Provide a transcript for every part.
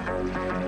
อ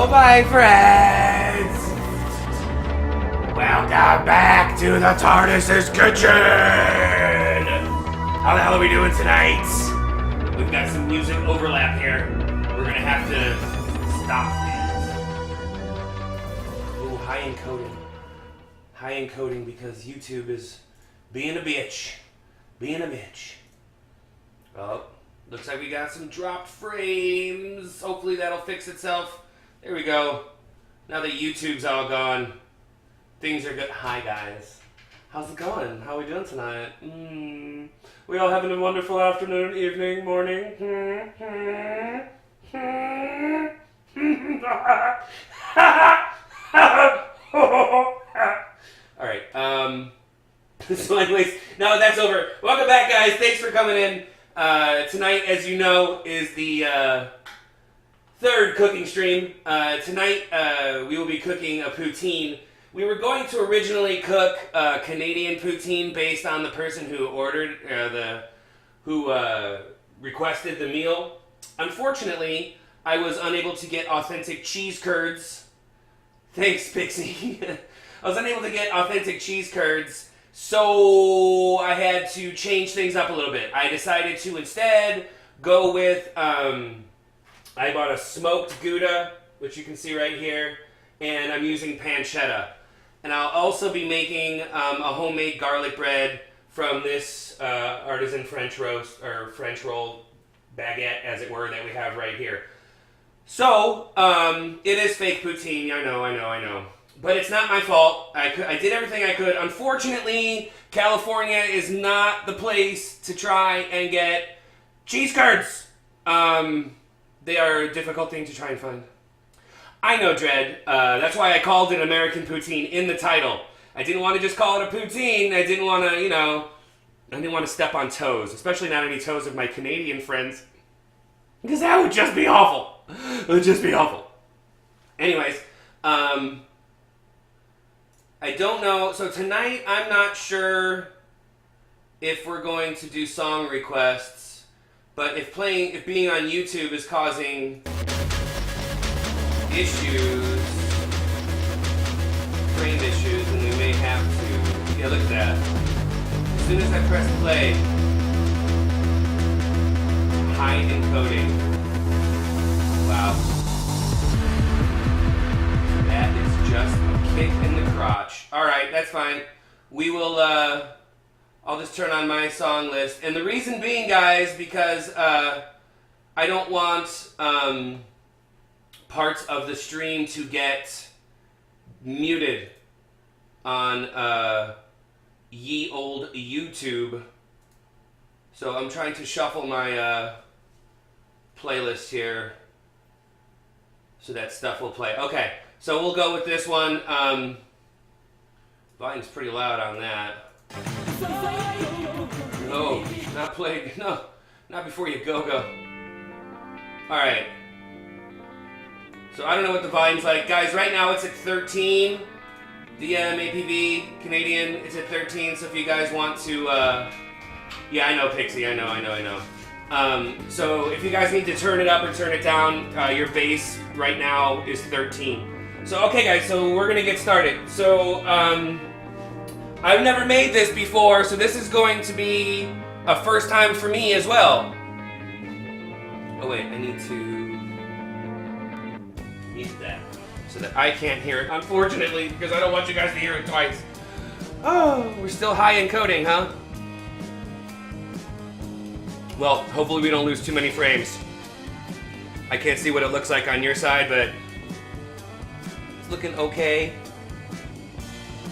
Hello, my friends! Welcome back to the TARDIS's kitchen! How the hell are we doing tonight? We've got some music overlap here. We're gonna have to stop things. Ooh, high encoding. High encoding because YouTube is being a bitch. Being a bitch. Oh, looks like we got some dropped frames. Hopefully that'll fix itself. There we go. Now that YouTube's all gone, things are good. Hi guys. How's it going? How are we doing tonight? We all having a wonderful afternoon, evening, morning? Alright, so anyways, now that's over. Welcome back, guys. Thanks for coming in. Tonight, as you know, is the third cooking stream. Tonight, we will be cooking a poutine. We were going to originally cook Canadian poutine based on the person who ordered, who requested the meal. Unfortunately, I was unable to get authentic cheese curds. Thanks, Pixie. I was unable to get authentic cheese curds, so I had to change things up a little bit. I decided to instead go with, I bought a smoked Gouda, which you can see right here, and I'm using pancetta. And I'll also be making a homemade garlic bread from this artisan French roast, or French roll baguette, as it were, that we have right here. So, it is fake poutine, I know. But it's not my fault. I did everything I could. Unfortunately, California is not the place to try and get cheese curds. They are a difficult thing to try and find. I know, Dread. That's why I called it American Poutine in the title. I didn't want to just call it a poutine. I didn't want to, I didn't want to step on toes, especially not any toes of my Canadian friends, because that would just be awful. It would just be awful. Anyways, I don't know. So tonight, I'm not sure if we're going to do song requests, but if being on YouTube is causing issues, frame issues, then we may have to. Yeah, look at that. As soon as I press play, high encoding. Wow. That is just a kick in the crotch. Alright, that's fine. We will, I'll just turn on my song list. And the reason being, guys, because I don't want parts of the stream to get muted on ye old YouTube. So I'm trying to shuffle my playlist here so that stuff will play. Okay, so we'll go with this one. Volume's pretty loud on that. No, not play. No, not before you go. Alright. So I don't know what the volume's like. Guys, right now it's at 13. DM, APV, Canadian, it's at 13. So if you guys want to, yeah, I know, Pixie. I know. So if you guys need to turn it up or turn it down, your bass right now is 13. So, okay, guys, so we're going to get started. So, I've never made this before, so this is going to be a first time for me as well. Oh, wait, I need to mute that so that I can't hear it, unfortunately, because I don't want you guys to hear it twice. Oh, we're still high encoding, huh? Well, hopefully we don't lose too many frames. I can't see what it looks like on your side, but it's looking okay.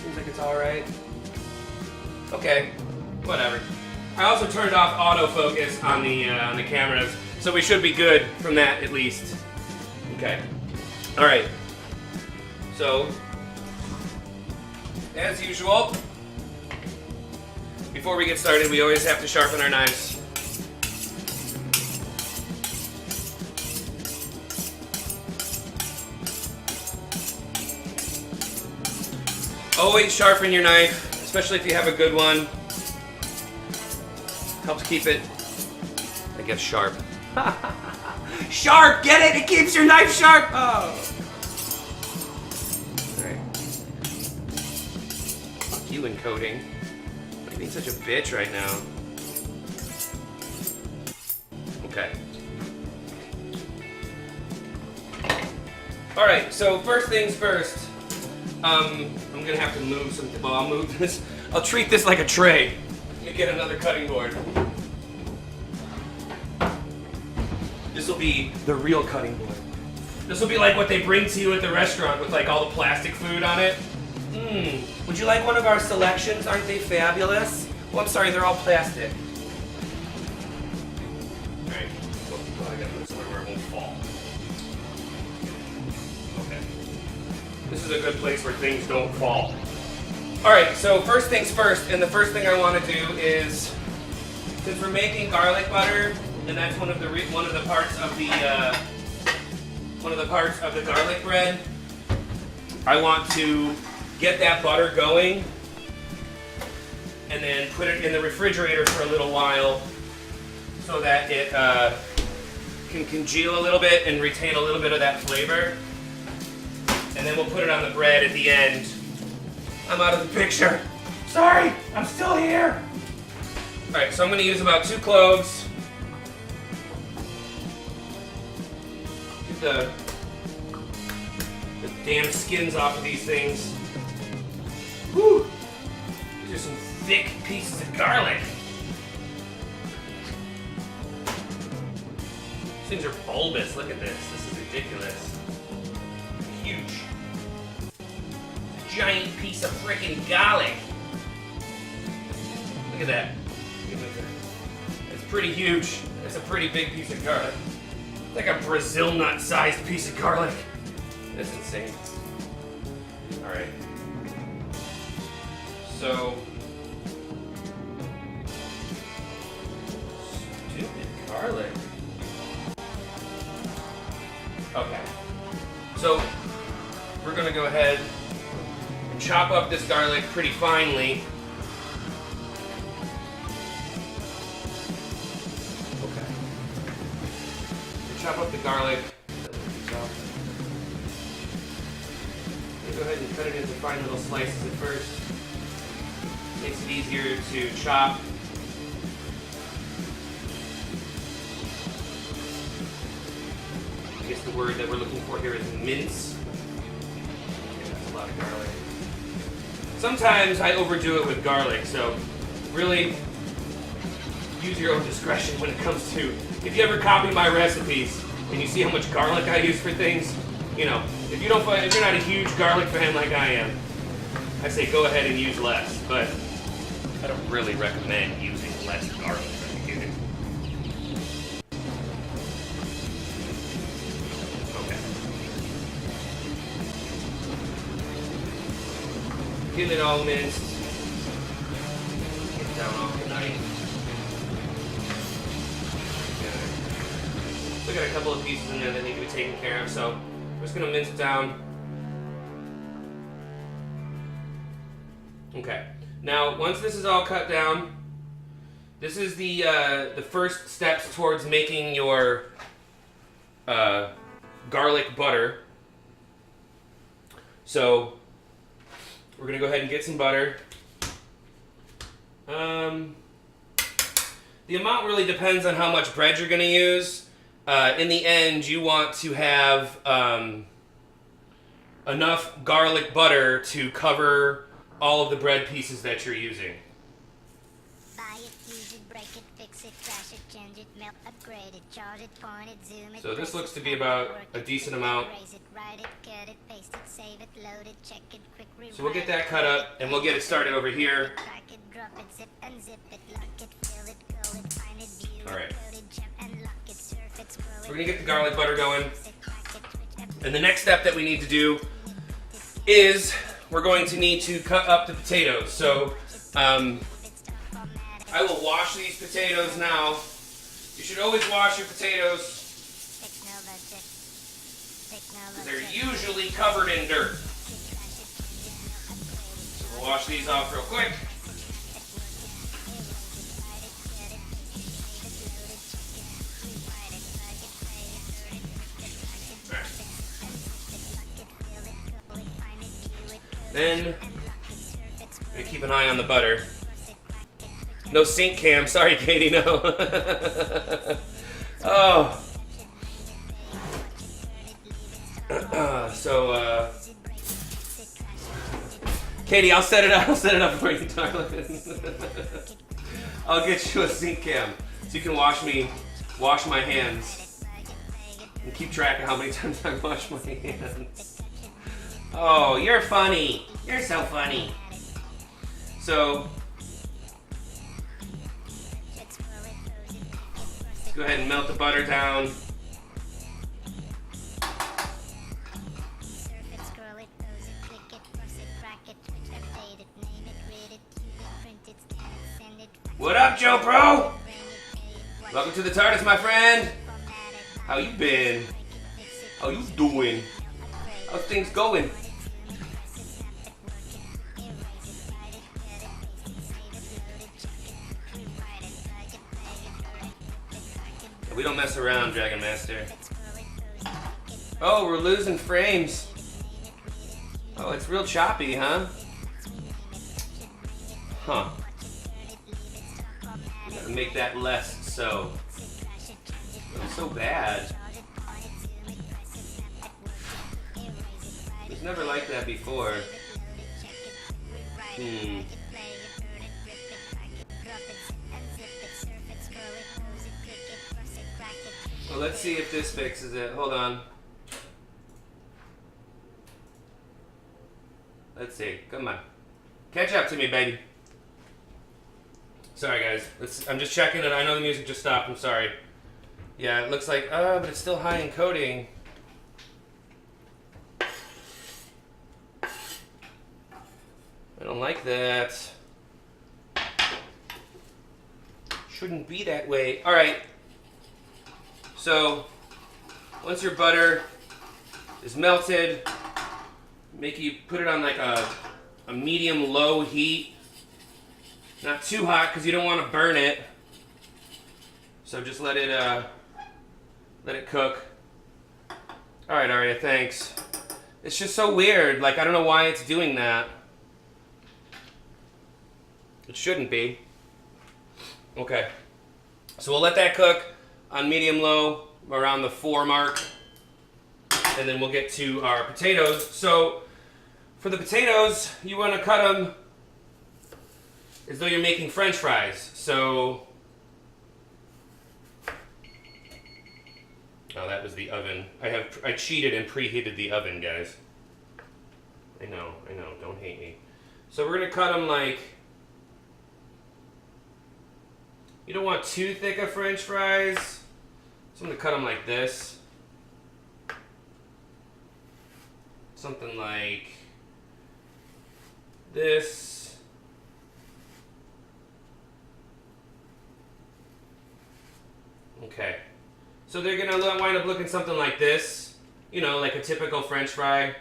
Seems like it's alright. Okay, whatever. I also turned off autofocus on the cameras, so we should be good from that at least. Okay. Alright. So, as usual, before we get started, we always have to sharpen our knives. Always sharpen your knife, especially if you have a good one. Helps keep it, I guess, sharp. Sharp! Get it? It keeps your knife sharp! Oh. barbecue coating. I'm being such a bitch right now. Okay. Alright, so first things first. I'm gonna have to move some. Well, I'll move this. I'll treat this like a tray. Let me get another cutting board. This will be the real cutting board. This will be like what they bring to you at the restaurant with like all the plastic food on it. Would you like one of our selections? Aren't they fabulous? Oh, I'm sorry, they're all plastic. Alright, well, I gotta put it somewhere where it won't fall. Okay. This is a good place where things don't fall. Alright, so first things first, and the first thing I want to do is, since we're making garlic butter, and that's one of the parts of the garlic bread, I want to get that butter going, and then put it in the refrigerator for a little while, so that it can congeal a little bit and retain a little bit of that flavor. And then we'll put it on the bread at the end. I'm out of the picture. Sorry, I'm still here. All right, so I'm gonna use about 2 cloves. Get the damn skins off of these things. Whew. These are some thick pieces of garlic. These things are bulbous. Look at this. This is ridiculous. Huge. Giant piece of freaking garlic. Look at that. It's pretty huge. It's a pretty big piece of garlic. It's like a Brazil nut sized piece of garlic. That's insane. Alright. So. Stupid garlic. Okay. So, we're gonna go ahead and chop up this garlic pretty finely. Okay. Chop up the garlic. Go ahead and cut it into fine little slices at first. Makes it easier to chop. I guess the word that we're looking for here is mince. Okay, that's a lot of garlic. Sometimes I overdo it with garlic, so really use your own discretion when it comes to, if you ever copy my recipes and you see how much garlic I use for things, you know, if you're not a huge garlic fan like I am, I say go ahead and use less, but I don't really recommend using less garlic. Okay. Get it all minced. Get it down off the knife. Still got a couple of pieces in there that need to be taken care of, so I'm just going to mince it down. Okay. Now, once this is all cut down, this is the first steps towards making your garlic butter. So, we're going to go ahead and get some butter. The amount really depends on how much bread you're going to use. In the end, you want to have enough garlic butter to cover all of the bread pieces that you're using. Buy it, use it, break it, fix it, trash it, change it, melt, upgrade it, charge it, point it, zoom it. So this looks to be about a decent amount. So we'll get that cut up and we'll get it started over here. Alright. We're going to get the garlic butter going. And the next step that we need to do is we're going to need to cut up the potatoes. So I will wash these potatoes now. You should always wash your potatoes because they're usually covered in dirt. So we'll wash these off real quick. Then And keep an eye on the butter. No sink cam. Sorry, Katie, no. Oh. Katie, I'll set it up. I'll set it up for you, darling. I'll get you a sink cam so you can wash my hands, and keep track of how many times I wash my hands. Oh, you're funny. You're so funny. So, let's go ahead and melt the butter down. What up, Joe Pro? Welcome to the TARDIS, my friend. How you been? How you doing? How's things going? We don't mess around, Dragon Master. Oh, we're losing frames. Oh, it's real choppy, huh? Huh. Gotta make that less so. It's so bad. It was never like that before. Well, let's see if this fixes it. Hold on. Let's see. Come on. Catch up to me, baby. Sorry, guys. I'm just checking it. I know the music just stopped. I'm sorry. Yeah, it looks like... but it's still high encoding. I don't like that. Shouldn't be that way. All right. So, once your butter is melted, put it on like a medium-low heat. Not too hot because you don't want to burn it. So just let it cook. All right, Arya, thanks. It's just so weird. Like, I don't know why it's doing that. It shouldn't be. Okay. So we'll let that cook on medium-low around the 4 mark. And then we'll get to our potatoes. So for the potatoes, you want to cut them as though you're making French fries. So, oh, that was the oven. I cheated and preheated the oven, guys. I know, don't hate me. So we're gonna cut them like, you don't want too thick of French fries. So I'm gonna cut them like this. Something like this. Okay, so they're gonna wind up looking something like this, you know, like a typical French fry.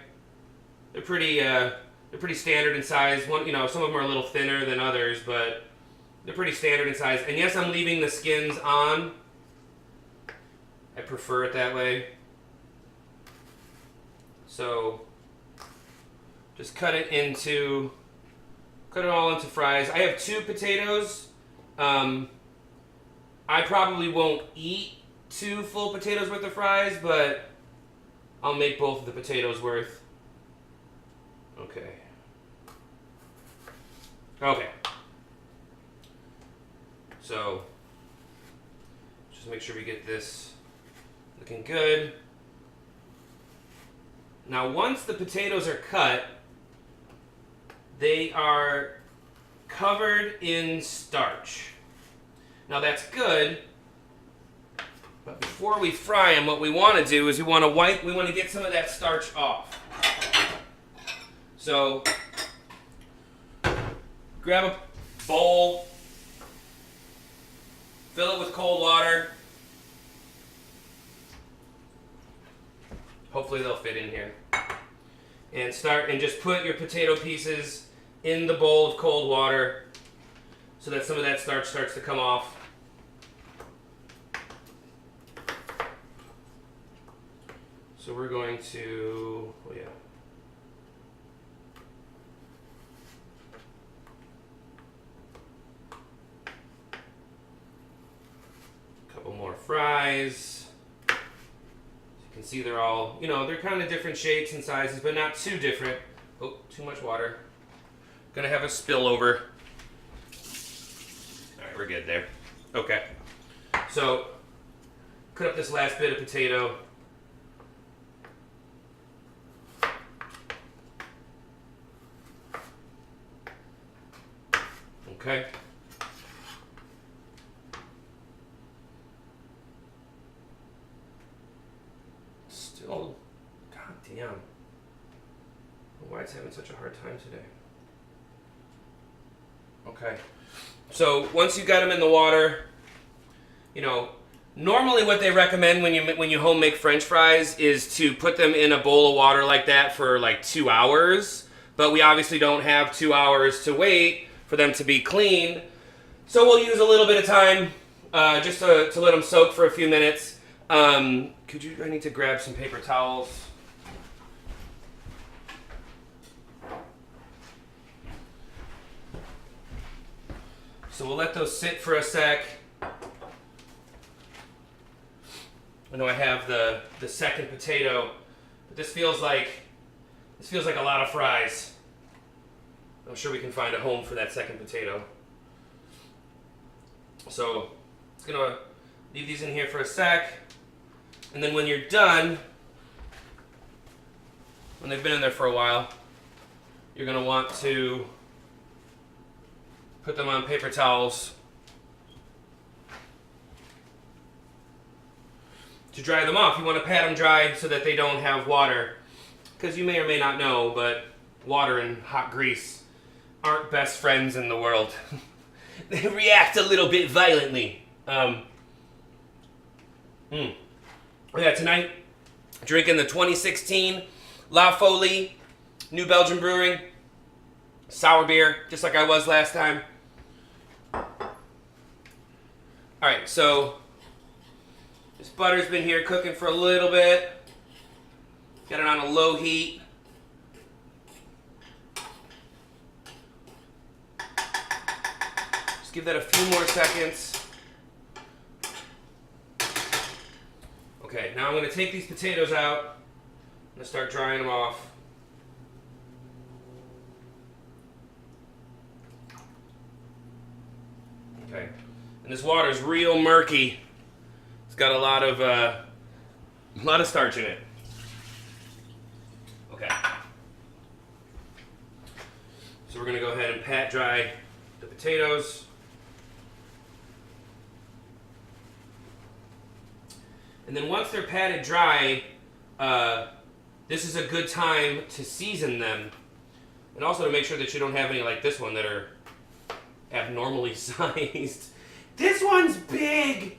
They're pretty standard in size. One, you know, some of them are a little thinner than others, but they're pretty standard in size. And yes, I'm leaving the skins on. I prefer it that way. So just cut it all into fries. I have 2 potatoes. I probably won't eat 2 full potatoes worth of fries, but I'll make both of the potatoes worth. Okay. Okay. So, just make sure we get this looking good. Now, once the potatoes are cut, they are covered in starch. Now that's good, but before we fry them, what we want to do is we want to get some of that starch off. So grab a bowl, fill it with cold water. Hopefully they'll fit in here. And just put your potato pieces in the bowl of cold water so that some of that starch starts to come off. So we're going to, fries. As you can see, they're all, they're kind of different shapes and sizes, but not too different. Oh, too much water. Gonna have a spillover. All right, we're good there. Okay. So, cut up this last bit of potato. Okay. Still, god damn. Why it's having such a hard time today. Okay. So once you got them in the water, normally what they recommend when you home make French fries is to put them in a bowl of water like that for like 2 hours. But we obviously don't have 2 hours to wait for them to be clean. So we'll use a little bit of time just to let them soak for a few minutes. I need to grab some paper towels. So we'll let those sit for a sec. I know I have the second potato, but this feels like a lot of fries. I'm sure we can find a home for that second potato. So it's gonna leave these in here for a sec, and then when you're done, when they've been in there for a while, you're gonna want to put them on paper towels to dry them off. You want to pat them dry so that they don't have water, because you may or may not know, but water and hot grease aren't best friends in the world. They react a little bit violently. Yeah, tonight, drinking the 2016 La Folie, New Belgium Brewing, sour beer, just like I was last time. Alright, so this butter's been here cooking for a little bit. Got it on a low heat. Just give that a few more seconds. Okay, now I'm going to take these potatoes out. I'm going to start drying them off. Okay, and this water is real murky. It's got a lot of starch in it. Okay, so we're going to go ahead and pat dry the potatoes. And then once they're patted dry, this is a good time to season them. And also to make sure that you don't have any like this one that are abnormally sized. This one's big!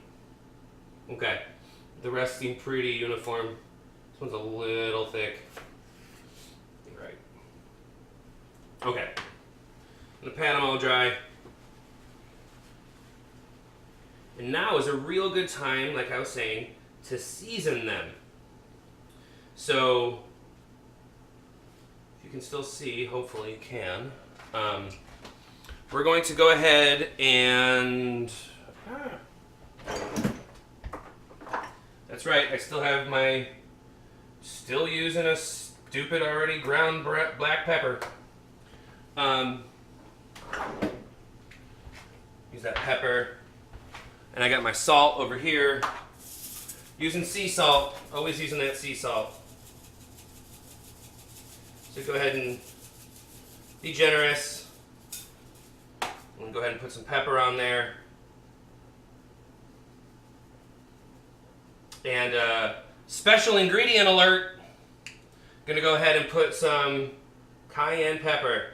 Okay, the rest seem pretty uniform. This one's a little thick. Right. Okay, I'm gonna pat them all dry. And now is a real good time, like I was saying, to season them. So, if you can still see, hopefully you can, we're going to go ahead and, that's right, I still have still using a stupid already ground black pepper. Use that pepper, and I got my salt over here. Using sea salt, always using that sea salt. So go ahead and be generous. And go ahead and put some pepper on there. And special ingredient alert. Gonna go ahead and put some cayenne pepper.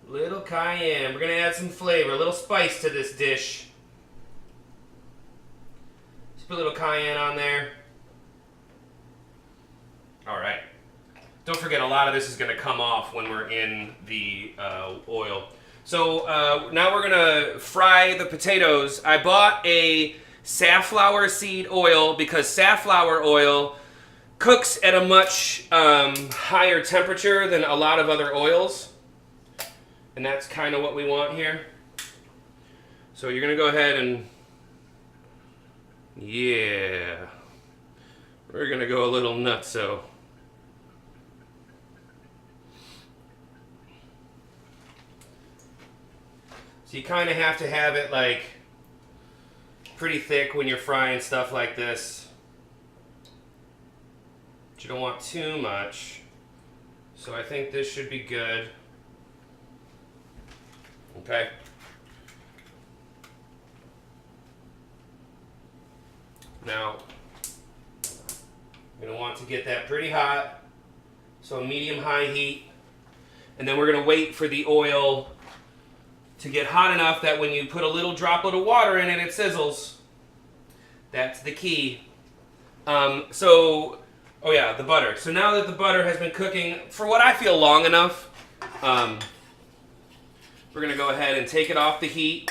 Little cayenne. We're gonna add some flavor, a little spice to this dish. Put a little cayenne on there. Alright. Don't forget, a lot of this is going to come off when we're in the oil. So now we're going to fry the potatoes. I bought a safflower seed oil because safflower oil cooks at a much higher temperature than a lot of other oils. And that's kind of what we want here. So you're going to go ahead and Yeah. We're gonna go a little nutso. So you kind of have to have it like pretty thick when you're frying stuff like this. But you don't want too much. So I think this should be good. Okay. Now, you're going to want to get that pretty hot. So medium-high heat. And then we're going to wait for the oil to get hot enough that when you put a little droplet of water in it, it sizzles. That's the key. Oh yeah, the butter. So now that the butter has been cooking for what I feel long enough, we're going to go ahead and take it off the heat.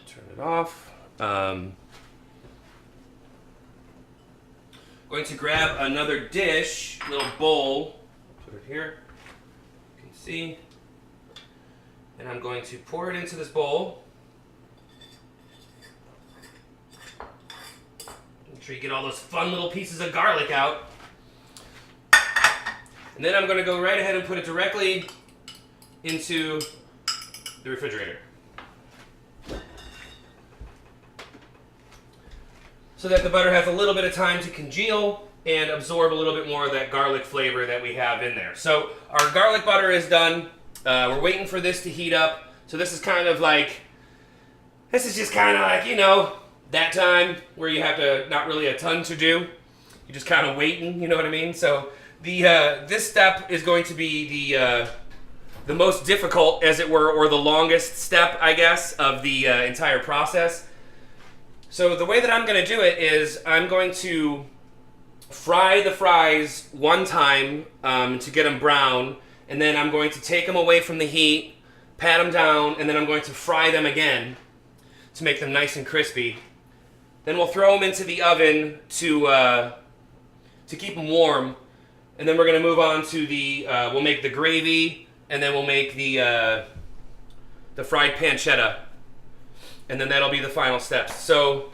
Turn it off. Going to grab another dish, little bowl, put it here, you can see, and I'm going to pour it into this bowl. Make sure you get all those fun little pieces of garlic out. And then I'm going to go right ahead and put it directly into the refrigerator, so that the butter has a little bit of time to congeal and absorb a little bit more of that garlic flavor that we have in there. So our garlic butter is done. We're waiting for this to heat up. So this is just kind of like, you know, that time where you have to, not really a ton to do. You're just kind of waiting, you know what I mean? So this step is going to be the most difficult, as it were, or the longest step, I guess, of the entire process. So the way that I'm going to do it is I'm going to fry the fries one time to get them brown, and then I'm going to take them away from the heat, pat them down, and then I'm going to fry them again to make them nice and crispy. Then we'll throw them into the oven to keep them warm, and then we're going to move on to we'll make the gravy, and then we'll make the fried pancetta. And then that'll be the final steps. So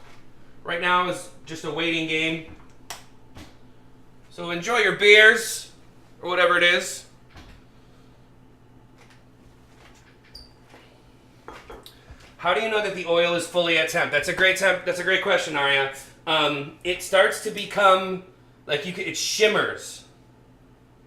right now is just a waiting game. So enjoy your beers or whatever it is. How do you know that the oil is fully at temp? That's a great question, Arya. It starts to become like it shimmers.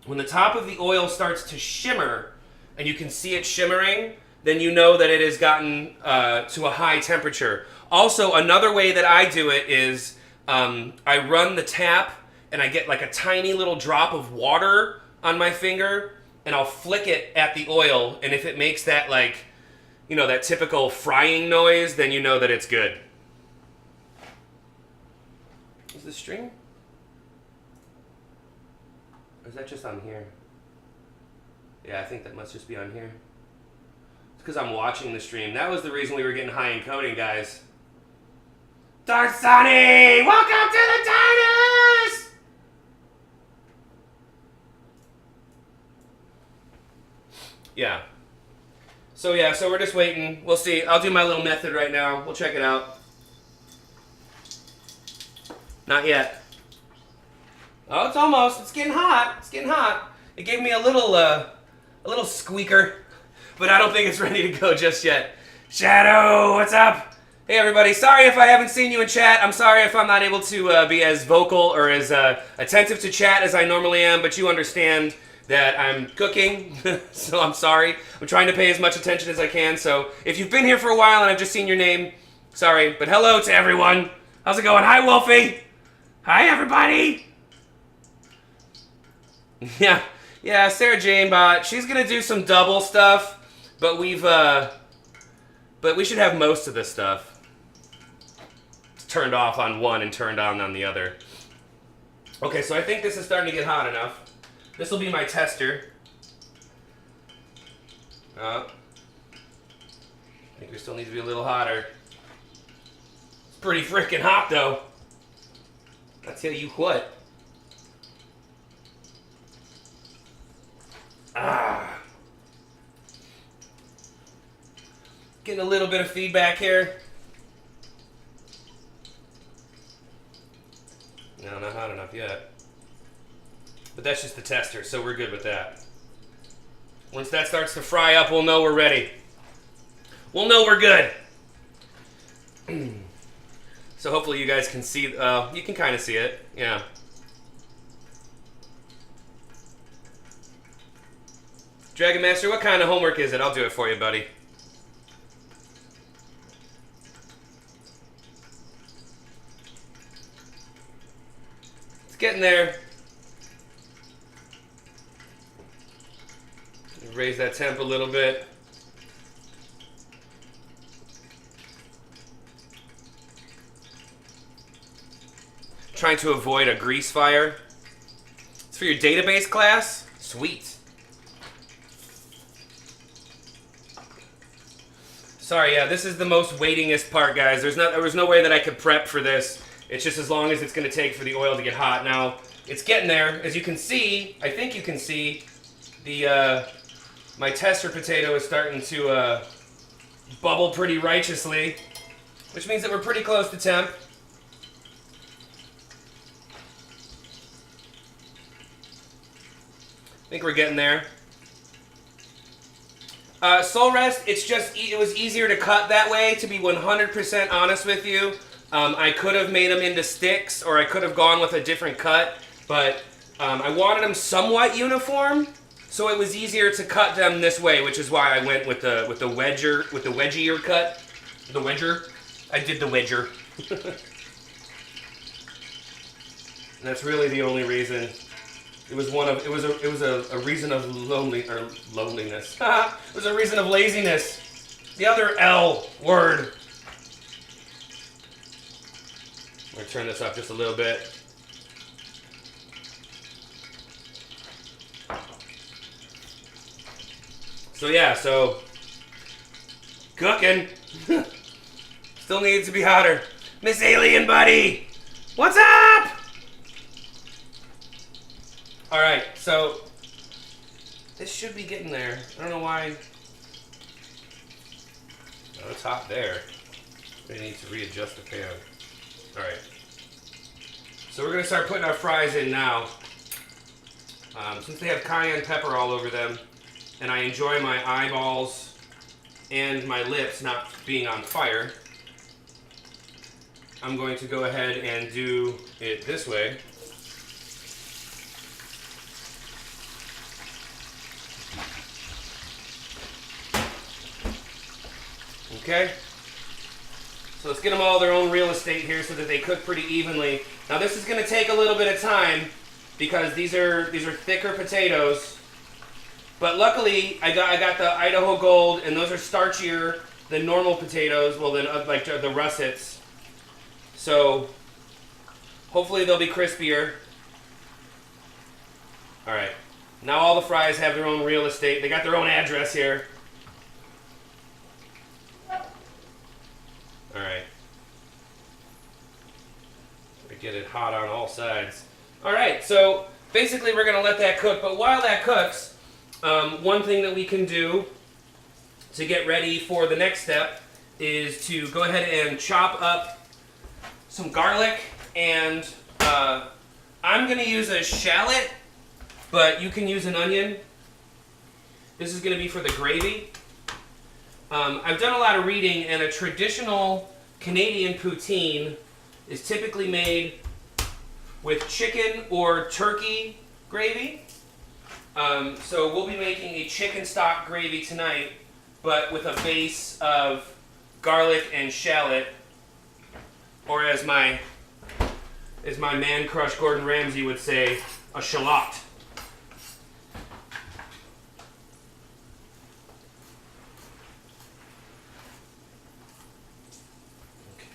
When the top of the oil starts to shimmer and you can see it shimmering, then you know that it has gotten to a high temperature. Also, another way that I do it is I run the tap and I get like a tiny little drop of water on my finger and I'll flick it at the oil, and if it makes that, like, you know, that typical frying noise, then you know that it's good. Is the string? Or is that just on here? Yeah, I think that must just be on here. Because I'm watching the stream. That was the reason we were getting high encoding, guys. Dark Sunny! Welcome to the Diners! Yeah. So we're just waiting. We'll see. I'll do my little method right now. We'll check it out. Not yet. Oh, it's almost. It's getting hot. It's getting hot. It gave me a little squeaker. But I don't think it's ready to go just yet. Shadow, what's up? Hey, everybody. Sorry if I haven't seen you in chat. I'm sorry if I'm not able to be as vocal or as attentive to chat as I normally am, but you understand that I'm cooking, so I'm sorry. I'm trying to pay as much attention as I can, so if you've been here for a while and I've just seen your name, sorry, but hello to everyone. How's it going? Hi, Wolfie. Hi, everybody. Yeah, Sarah Jane bot. She's gonna do some double stuff. But we should have most of this stuff. It's turned off on one and turned on the other. Okay, so I think this is starting to get hot enough. This will be my tester. I think we still need to be a little hotter. It's pretty freaking hot, though. I tell you what. Getting a little bit of feedback here. No, not hot enough yet. But that's just the tester, so we're good with that. Once that starts to fry up, we'll know we're ready. We'll know we're good. So hopefully you guys can see, you can kind of see it, yeah. Dragon Master, what kind of homework is it? I'll do it for you, buddy. It's getting there. Raise that temp a little bit. Trying to avoid a grease fire. It's for your database class? Sweet. Sorry, yeah, this is the most waitingest part, guys. There was no way that I could prep for this. It's just as long as it's going to take for the oil to get hot. Now, it's getting there. As you can see, I think you can see, my tester potato is starting to bubble pretty righteously, which means that we're pretty close to temp. I think we're getting there. Soul Rest, it was easier to cut that way, to be 100% honest with you. I could have made them into sticks, or I could have gone with a different cut, but I wanted them somewhat uniform, so it was easier to cut them this way, which is why I went with the wedgier cut. The wedger? I did the wedger. And that's really the only reason. It was a reason of loneliness. It was a reason of laziness. The other L word. I'm gonna turn this up just a little bit. So yeah, cooking. Still needs to be hotter. Miss Alien Buddy, what's up? All right, so this should be getting there. I don't know why. Oh, it's hot there. We need to readjust the fan. All right. So we're gonna start putting our fries in now. Since they have cayenne pepper all over them, and I enjoy my eyeballs and my lips not being on fire, I'm going to go ahead and do it this way. Okay, so let's get them all their own real estate here so that they cook pretty evenly. Now this is going to take a little bit of time because these are thicker potatoes, but luckily I got the Idaho Gold, and those are starchier than normal potatoes. Well, than like the russets, so hopefully they'll be crispier. All right, now all the fries have their own real estate. They got their own address here. Alright. We get it hot on all sides. Alright, so basically we're going to let that cook, but while that cooks, one thing that we can do to get ready for the next step is to go ahead and chop up some garlic, and I'm going to use a shallot, but you can use an onion. This is going to be for the gravy. I've done a lot of reading, and a traditional Canadian poutine is typically made with chicken or turkey gravy. So we'll be making a chicken stock gravy tonight, but with a base of garlic and shallot, or as my man crush Gordon Ramsay would say, a shallot.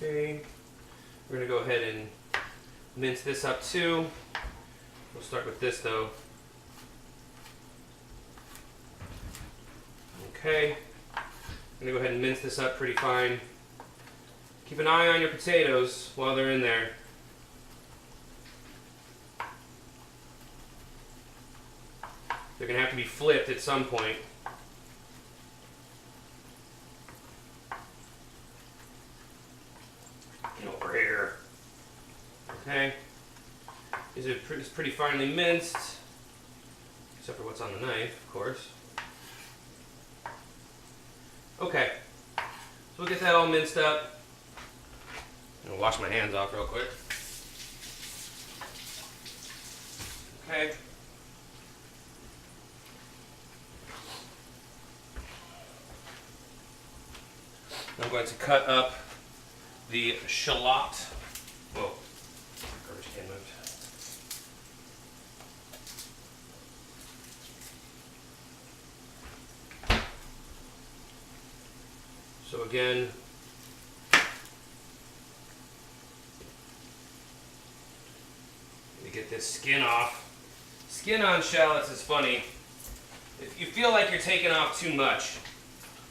Okay, we're going to go ahead and mince this up too. We'll start with this though. Okay, I'm going to go ahead and mince this up pretty fine. Keep an eye on your potatoes while they're in there. They're going to have to be flipped at some point. Get over here. Okay. It's pretty finely minced, except for what's on the knife, of course. Okay. So we'll get that all minced up. I'm gonna wash my hands off real quick. Okay. I'm going to cut up the shallot. Whoa, garbage can moved. So again, to get this skin off. Skin on shallots is funny. You feel like you're taking off too much,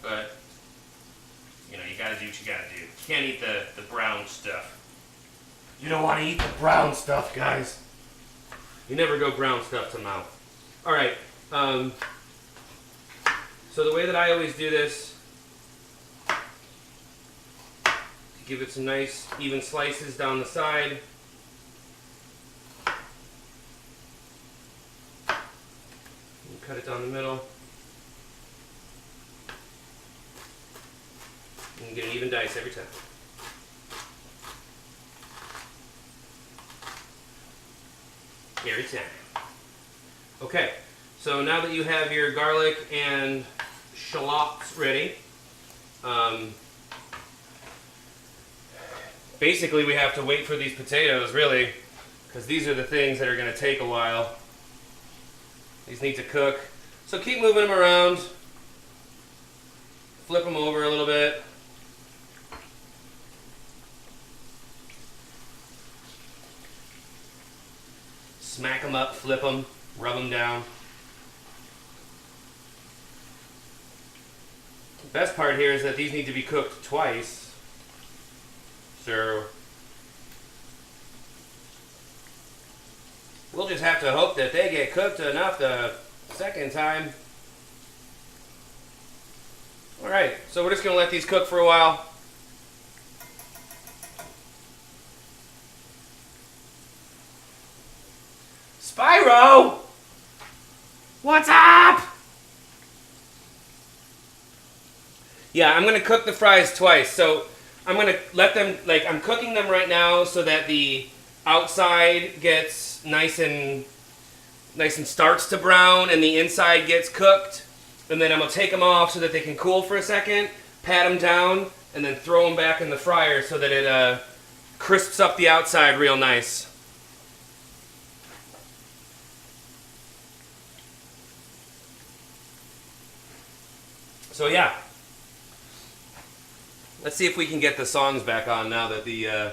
but you know, you gotta do what you gotta do. You can't eat the brown stuff. You don't want to eat the brown stuff, guys. You never go brown stuff to mouth. Alright, so the way that I always do this, to give it some nice even slices down the side. Cut it down the middle. And get an even dice every time. Every time. Okay, so now that you have your garlic and shallots ready, basically we have to wait for these potatoes, really, because these are the things that are going to take a while. These need to cook. So keep moving them around. Flip them over a little bit. Smack them up, flip them, rub them down. The best part here is that these need to be cooked twice. So we'll just have to hope that they get cooked enough the second time. Alright, so we're just going to let these cook for a while. Spyro! What's up? Yeah, I'm going to cook the fries twice. So I'm going to let them, I'm cooking them right now so that the outside gets nice and starts to brown and the inside gets cooked. And then I'm going to take them off so that they can cool for a second, pat them down, and then throw them back in the fryer so that it crisps up the outside real nice. So yeah, let's see if we can get the songs back on now that the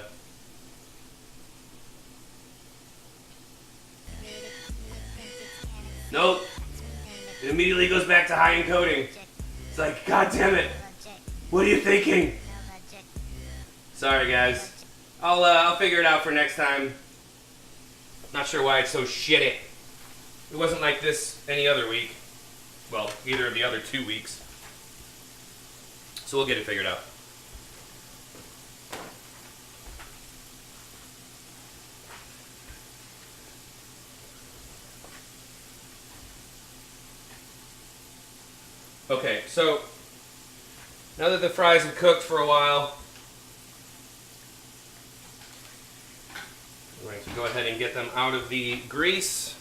nope. It immediately goes back to high encoding. It's like, God damn it. What are you thinking? Sorry guys. I'll figure it out for next time. Not sure why it's so shitty. It wasn't like this any other week. Well, either of the other 2 weeks. So we'll get it figured out. Okay, so now that the fries have cooked for a while, I'm going to go ahead and get them out of the grease.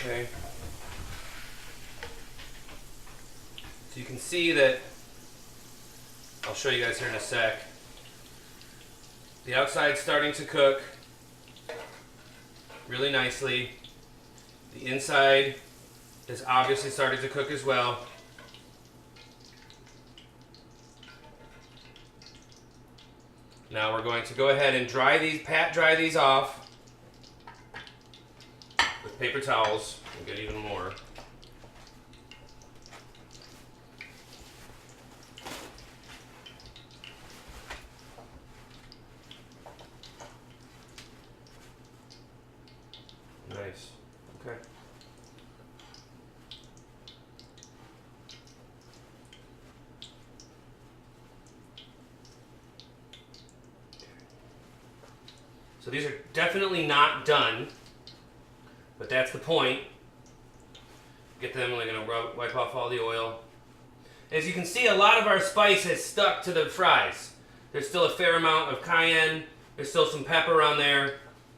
Okay. So you can see that, I'll show you guys here in a sec, the outside's starting to cook really nicely. The inside is obviously starting to cook as well. Now we're going to go ahead and pat dry these off with paper towels. We'll get even more. Nice. Okay. So these are definitely not done, but that's the point. Get them, we're going to wipe off all the oil. As you can see, a lot of our spice has stuck to the fries. There's still a fair amount of cayenne. There's still some pepper on there.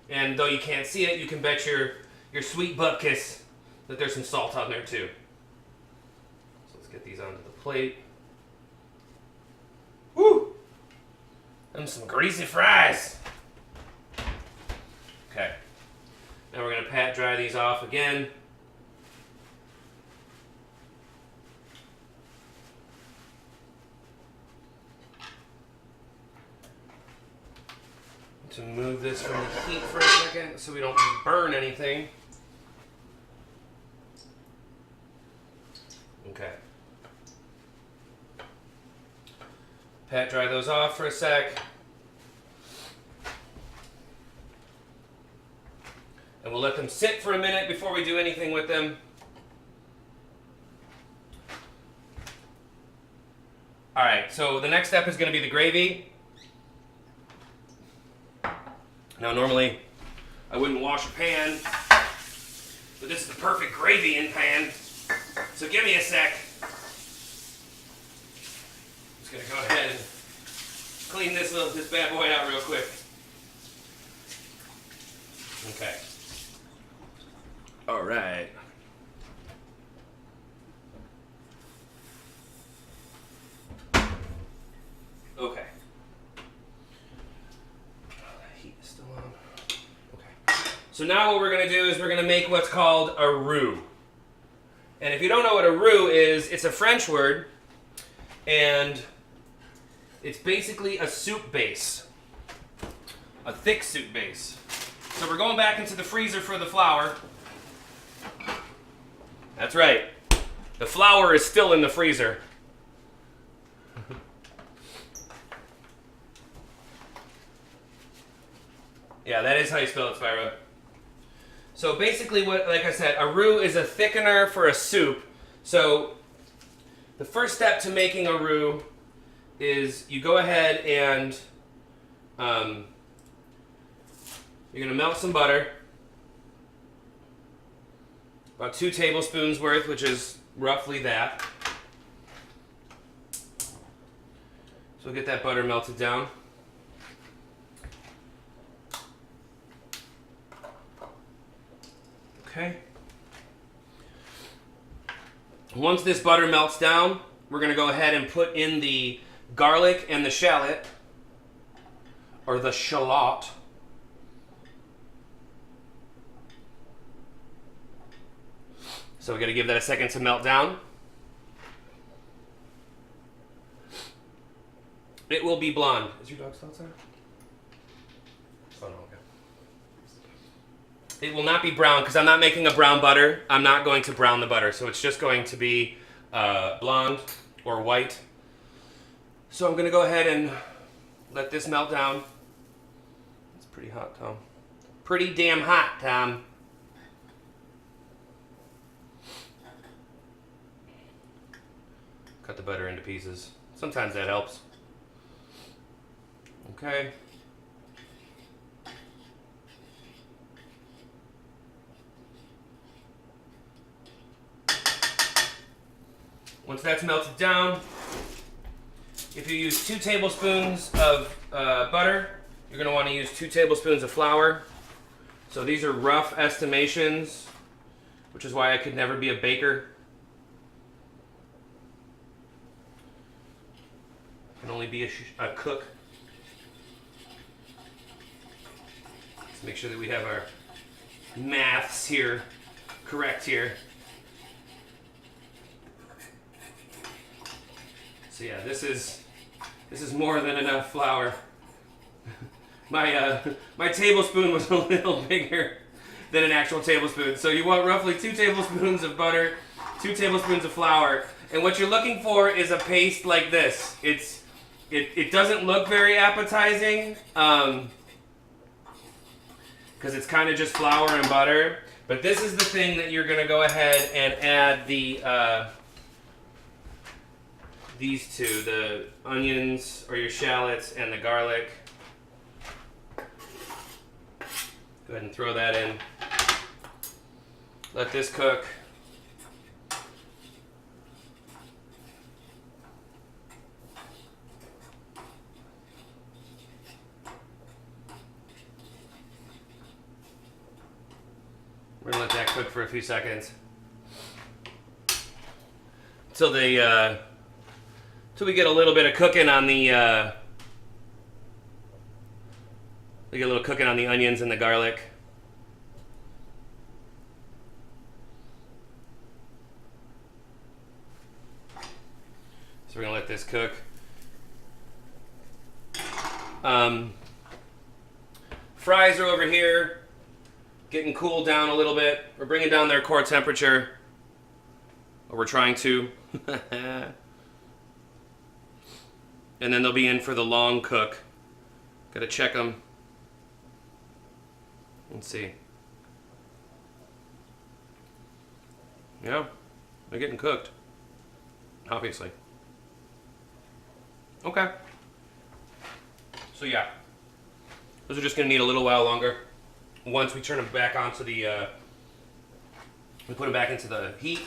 And though you can't see it, you can bet your sweet bupkis that there's some salt on there too. So let's get these onto the plate. Woo! Them some greasy fries. Okay. Now we're going to pat dry these off again. To move this from the heat for a second so we don't burn anything. Okay. Pat dry those off for a sec. And we'll let them sit for a minute before we do anything with them. Alright, so the next step is going to be the gravy. Now normally I wouldn't wash a pan, but this is the perfect gravy in pan. So give me a sec. Just gonna go ahead and clean this bad boy out real quick. Okay. All right. Okay. Heat is still on. Okay. So now what we're going to do is we're going to make what's called a roux. And if you don't know what a roux is, it's a French word, and it's basically a soup base. A thick soup base. So we're going back into the freezer for the flour. That's right. The flour is still in the freezer. Yeah, that is how you spell it, Spyro. So basically, like I said, a roux is a thickener for a soup. So the first step to making a roux is you go ahead and you're going to melt some butter. About 2 tablespoons worth, which is roughly that. So we'll get that butter melted down. Okay. Once this butter melts down, we're going to go ahead and put in the garlic and the shallot, or the shallot. So we're going to give that a second to melt down. It will be blonde. Is your dog still outside? Oh, no, okay. It will not be brown because I'm not making a brown butter. I'm not going to brown the butter. So it's just going to be blonde or white. So I'm going to go ahead and let this melt down. It's pretty hot, Tom. Pretty damn hot, Tom. Cut the butter into pieces. Sometimes that helps. Okay. Once that's melted down, if you use 2 tablespoons of butter, you're going to want to use 2 tablespoons of flour. So these are rough estimations, which is why I could never be a baker. I can only be a cook. Let's make sure that we have our maths here correct here. So yeah, this is more than enough flour. My tablespoon was a little bigger than an actual tablespoon. So you want roughly 2 tablespoons of butter, 2 tablespoons of flour, and what you're looking for is a paste like this. It doesn't look very appetizing because it's kind of just flour and butter. But this is the thing that you're going to go ahead and add the these two, the onions or your shallots and the garlic. Go ahead and throw that in. Let this cook. We're gonna let that cook for a few seconds until they till we get a little bit of cooking on the we get a little cooking on the onions and the garlic. So we're gonna let this cook. Fries are over here, getting cooled down a little bit. We're bringing down their core temperature, or we're trying to. And then they'll be in for the long cook. Gotta check them. Let's see. Yeah, they're getting cooked. Obviously. Okay. So yeah, those are just gonna need a little while longer. Once we turn them back onto the, we put them back into the heat.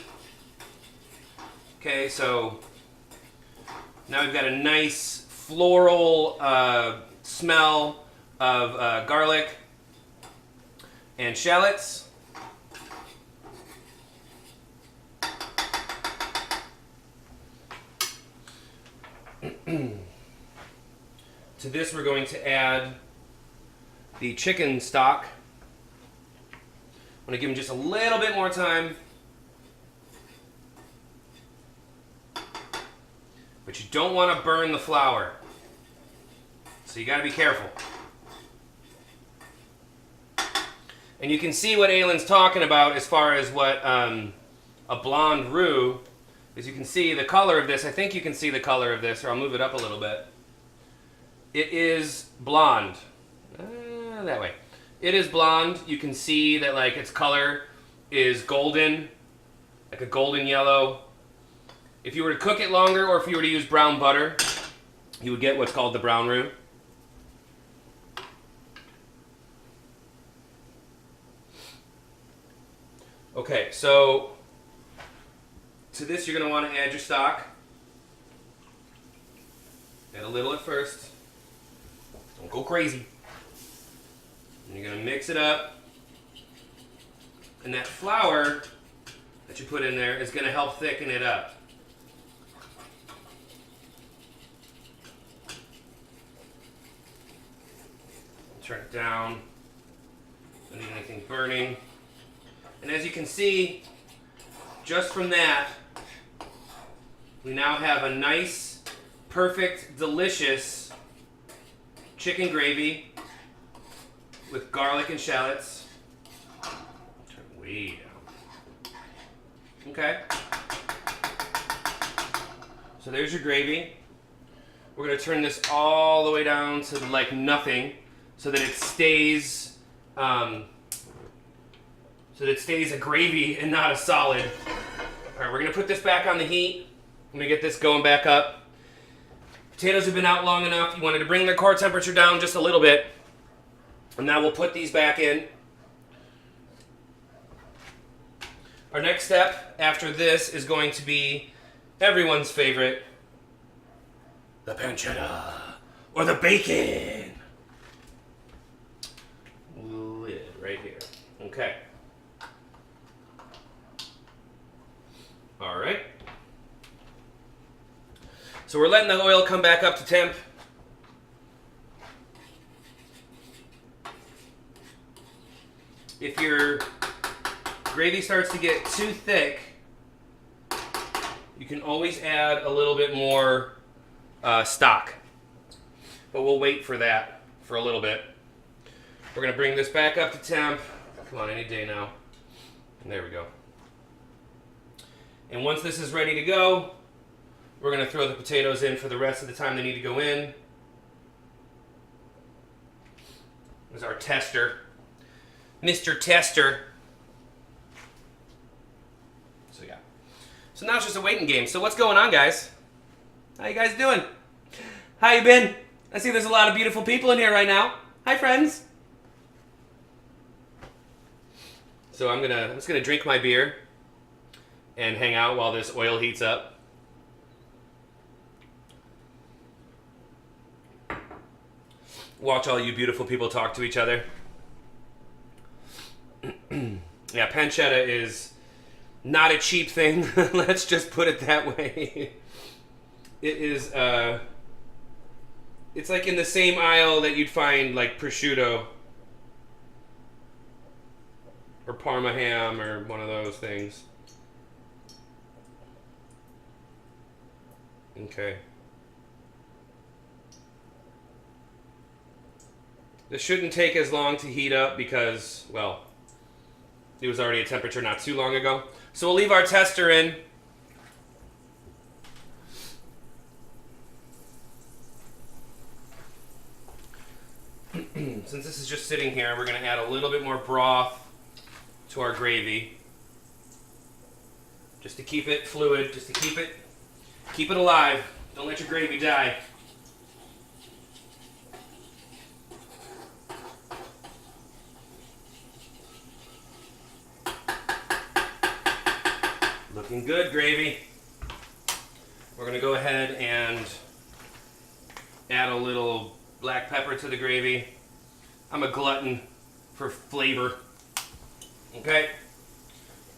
Okay, so now we've got a nice floral smell of garlic and shallots. To this we're going to add the chicken stock. I'm going to give them just a little bit more time. But you don't want to burn the flour. So you got to be careful. And you can see what Aylin's talking about as far as what a blonde roux. As you can see the color of this, I think you can see the color of this, or I'll move it up a little bit. It is blonde. That way. It is blonde. You can see that like its color is golden, like a golden yellow. If you were to cook it longer, or if you were to use brown butter, you would get what's called the brown roux. Okay, so to this you're going to want to add your stock. Add a little at first. Don't go crazy. And you're going to mix it up. And that flour that you put in there is going to help thicken it up. Turn it down. Don't need anything burning. And as you can see, just from that, we now have a nice, perfect, delicious chicken gravy with garlic and shallots. Turn it way down. Okay. So there's your gravy. We're going to turn this all the way down to like nothing so that it stays a gravy and not a solid. All right, we're going to put this back on the heat. I'm going to get this going back up. Potatoes have been out long enough. You wanted to bring their core temperature down just a little bit. And now we'll put these back in. Our next step after this is going to be everyone's favorite, the pancetta, or the bacon. Lid right here. Okay. All right. So we're letting the oil come back up to temp. If your gravy starts to get too thick, you can always add a little bit more stock. But we'll wait for that for a little bit. We're going to bring this back up to temp. Come on, any day now. And there we go. And once this is ready to go, we're going to throw the potatoes in for the rest of the time they need to go in. There's our tester. Mr. Tester. So now it's just a waiting game. So what's going on, guys? How you guys doing? How you been? I see there's a lot of beautiful people in here right now. Hi, friends. So I'm just gonna drink my beer and hang out while this oil heats up. Watch all you beautiful people talk to each other. Yeah, pancetta is not a cheap thing. Let's just put it that way. It is, it's like in the same aisle that you'd find like prosciutto or Parma ham or one of those things. Okay. This shouldn't take as long to heat up because, well, it was already a temperature not too long ago. So we'll leave our tester in. Since this is just sitting here, we're going to add a little bit more broth to our gravy. Just to keep it fluid, just to keep it alive. Don't let your gravy die. Looking good, gravy. We're going to go ahead and add a little black pepper to the gravy. I'm a glutton for flavor. Okay,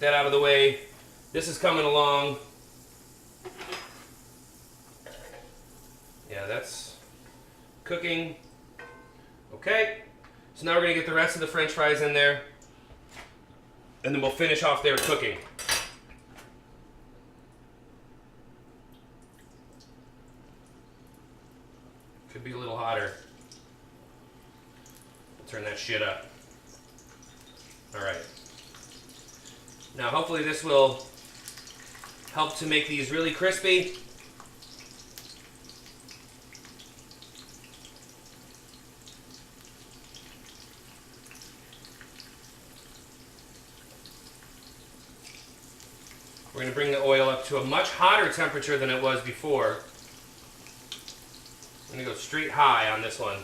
that out of the way. This is coming along. Yeah, that's cooking. Okay, so now we're going to get the rest of the French fries in there, and then we'll finish off their cooking. Could be a little hotter. We'll turn that shit up. All right. Now, hopefully this will help to make these really crispy. We're going to bring the oil up to a much hotter temperature than it was before. I'm going to go straight high on this one.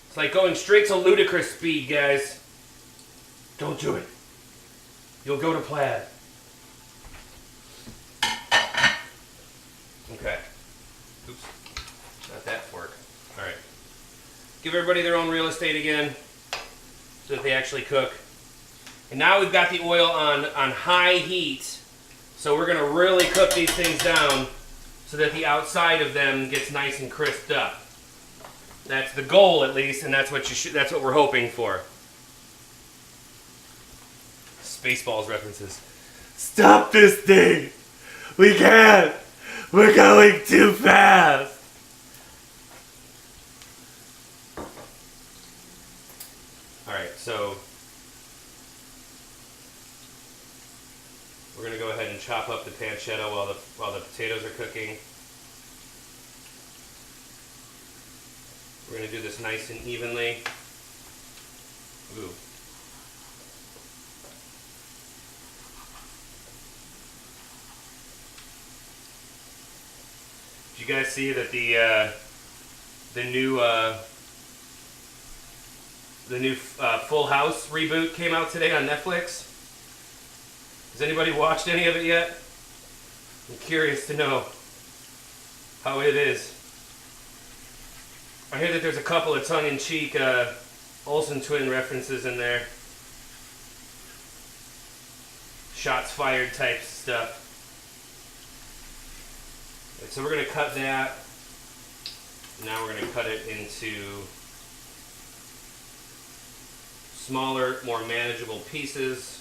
It's like going straight to ludicrous speed, guys. Don't do it. You'll go to plaid. Okay. Oops. Not that fork. All right. Give everybody their own real estate again so that they actually cook. And now we've got the oil on high heat. So we're going to really cook these things down so that the outside of them gets nice and crisped up. That's the goal, at least, and that's what that's what we're hoping for. Spaceballs references. Stop this thing! We can't! We're going too fast! Alright, so we're going to go ahead and chop up the pancetta while the potatoes are cooking. We're going to do this nice and evenly. Ooh. Did you guys see that the new Full House reboot came out today on Netflix? Has anybody watched any of it yet? I'm curious to know how it is. I hear that there's a couple of tongue-in-cheek Olsen twin references in there. Shots fired type stuff. So we're going to cut that. Now we're going to cut it into smaller, more manageable pieces.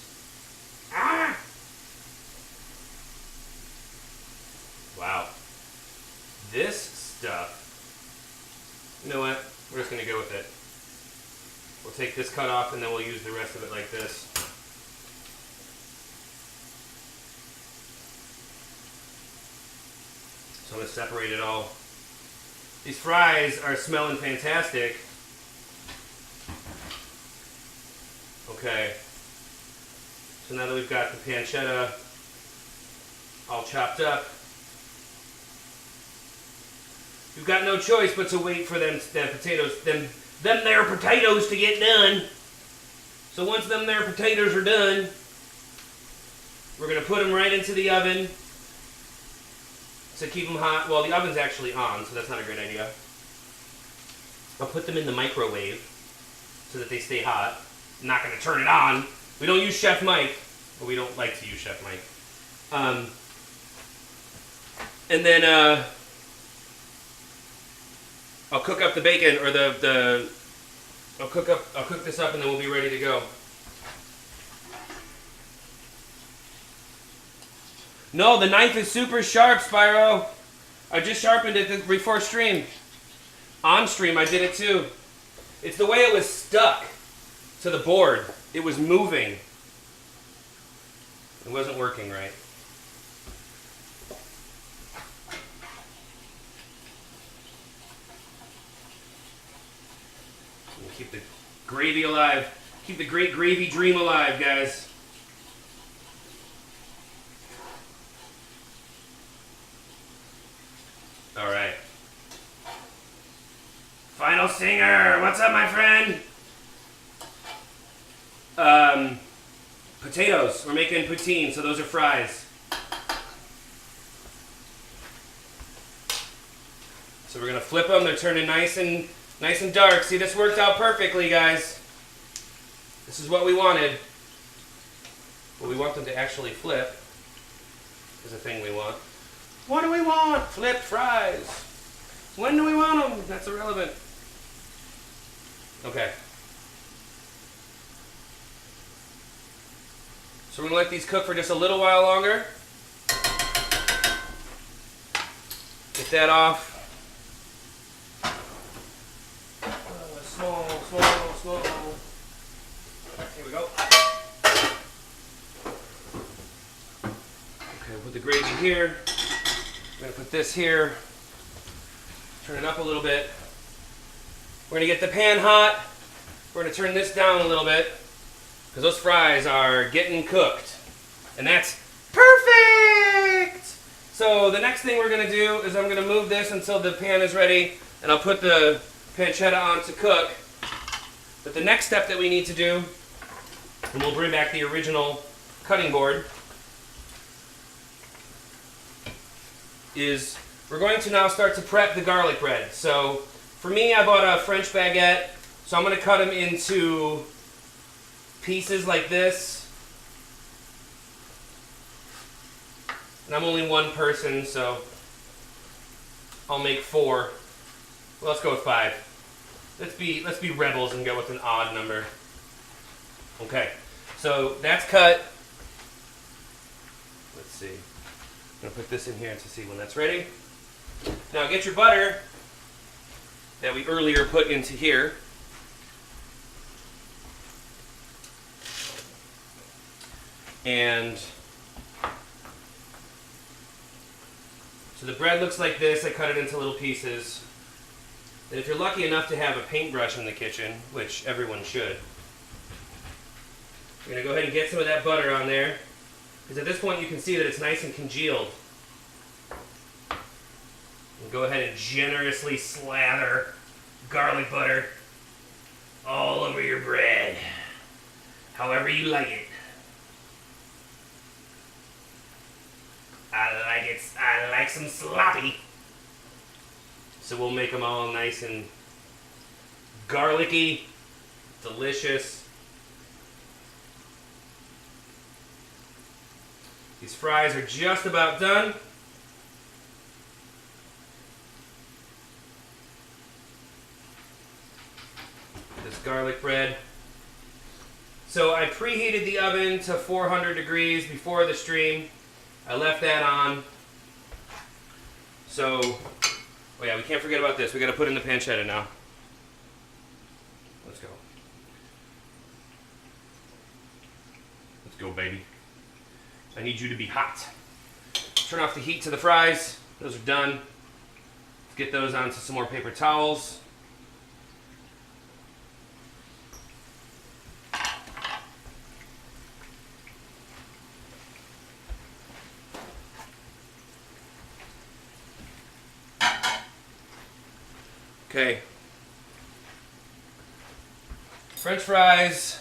Ah! Wow. This stuff. You know what? We're just going to go with it. We'll take this cut off and then we'll use the rest of it like this. So I'm going to separate it all. These fries are smelling fantastic. Okay. So now that we've got the pancetta all chopped up, we've got no choice but to wait for them potatoes to get done. So once them there potatoes are done, we're going to put them right into the oven to keep them hot. Well, the oven's actually on, so that's not a great idea. I'll put them in the microwave so that they stay hot. I'm not going to turn it on. We don't use Chef Mike, but we don't like to use Chef Mike. And then I'll cook up the bacon, or I'll cook this up, and then we'll be ready to go. No, the knife is super sharp, Spyro. I just sharpened it before stream. On stream, I did it too. It's the way it was stuck to the board. It was moving. It wasn't working right. Keep the gravy alive. Keep the great gravy dream alive, guys. All right. Final singer. What's up, my friend? Potatoes. We're making poutine, so those are fries. So we're gonna flip them. They're turning nice and dark. See, this worked out perfectly, guys. This is what we wanted. Well, we want them to actually flip. Is a thing we want. What do we want? Flip fries. When do we want them? That's irrelevant. Okay. So we're going to let these cook for just a little while longer. Get that off. Small. Here we go. Okay, put the gravy here. We're going to put this here. Turn it up a little bit. We're going to get the pan hot. We're going to turn this down a little bit because those fries are getting cooked. And that's perfect! So the next thing we're going to do is I'm going to move this until the pan is ready, and I'll put the pancetta on to cook. But the next step that we need to do, and we'll bring back the original cutting board, is we're going to now start to prep the garlic bread. So for me, I bought a French baguette, so I'm going to cut them into pieces like this. And I'm only one person, so I'll make 4. Well, let's go with 5. Let's be rebels and go with an odd number. Okay, so that's cut. Let's see. I'm gonna put this in here to see when that's ready. Now get your butter that we earlier put into here. And so the bread looks like this. I cut it into little pieces. And if you're lucky enough to have a paintbrush in the kitchen, which everyone should, you're going to go ahead and get some of that butter on there. Because at this point you can see that it's nice and congealed. And go ahead and generously slather garlic butter all over your bread. However you like it. I like some sloppy. So we'll make them all nice and garlicky, delicious. These fries are just about done. This garlic bread. So I preheated the oven to 400 degrees before the stream. I left that on. So, oh yeah, we can't forget about this. We got to put in the pancetta now. Let's go. Let's go, baby. I need you to be hot. Turn off the heat to the fries. Those are done. Let's get those onto some more paper towels. Okay. French fries.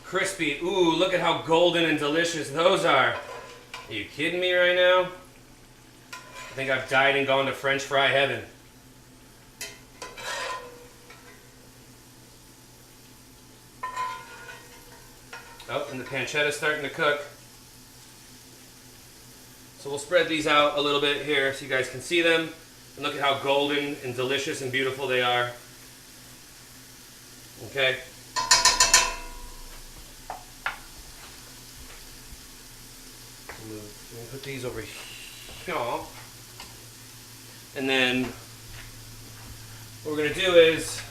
Crispy. Ooh, look at how golden and delicious those are. Are you kidding me right now? I think I've died and gone to French fry heaven. Oh, and the pancetta's starting to cook. So we'll spread these out a little bit here so you guys can see them. And look at how golden and delicious and beautiful they are. Okay. We'll put these over here. And then what we're going to do is,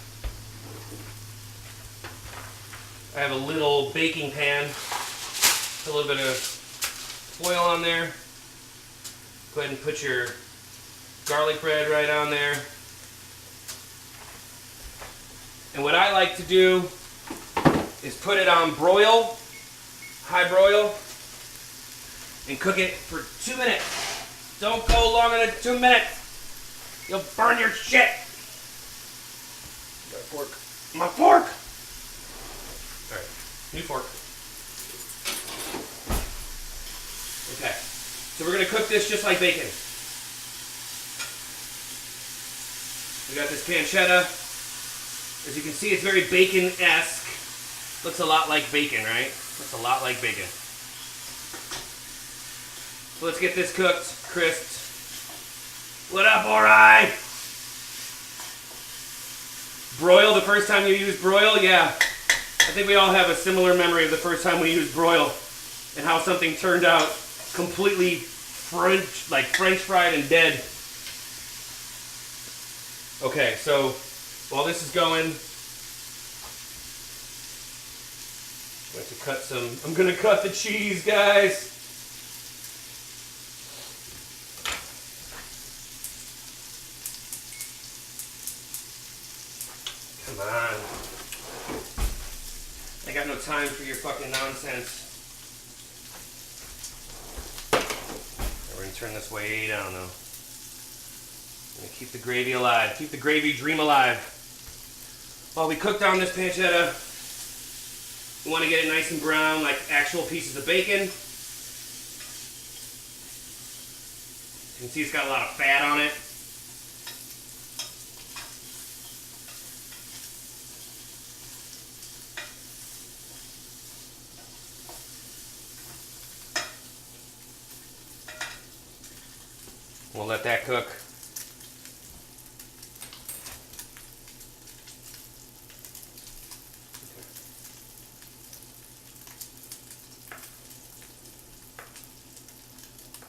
I have a little baking pan. Put a little bit of foil on there. Go ahead and put your garlic bread right on there. And what I like to do is put it on broil, high broil, and cook it for 2 minutes. Don't go longer than 2 minutes. You'll burn your shit. Got a fork. My fork! Alright, new fork. Okay, so we're going to cook this just like bacon. We got this pancetta. As you can see, it's very bacon-esque. Looks a lot like bacon, right? Looks a lot like bacon. So let's get this cooked, crisped. What up, Ori? Broil, the first time you used broil? Yeah. I think we all have a similar memory of the first time we used broil and how something turned out completely French fried and dead. Okay, so while this is going, I'm going to cut the cheese, guys. Come on. I got no time for your fucking nonsense. We're going to turn this way down, though. I'm going to keep the gravy alive. Keep the gravy dream alive. While we cook down this pancetta, we want to get it nice and brown, like actual pieces of bacon. You can see it's got a lot of fat on it. We'll let that cook.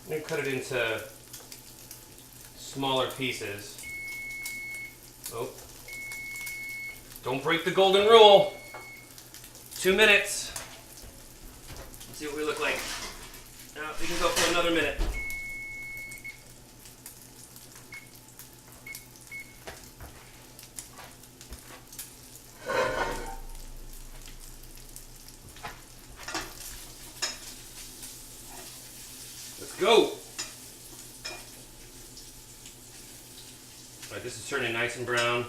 I'm going to cut it into smaller pieces. Oh. Don't break the golden rule. 2 minutes. Let's see what we look like. Now, we can go for another minute. Go! Alright, this is turning nice and brown.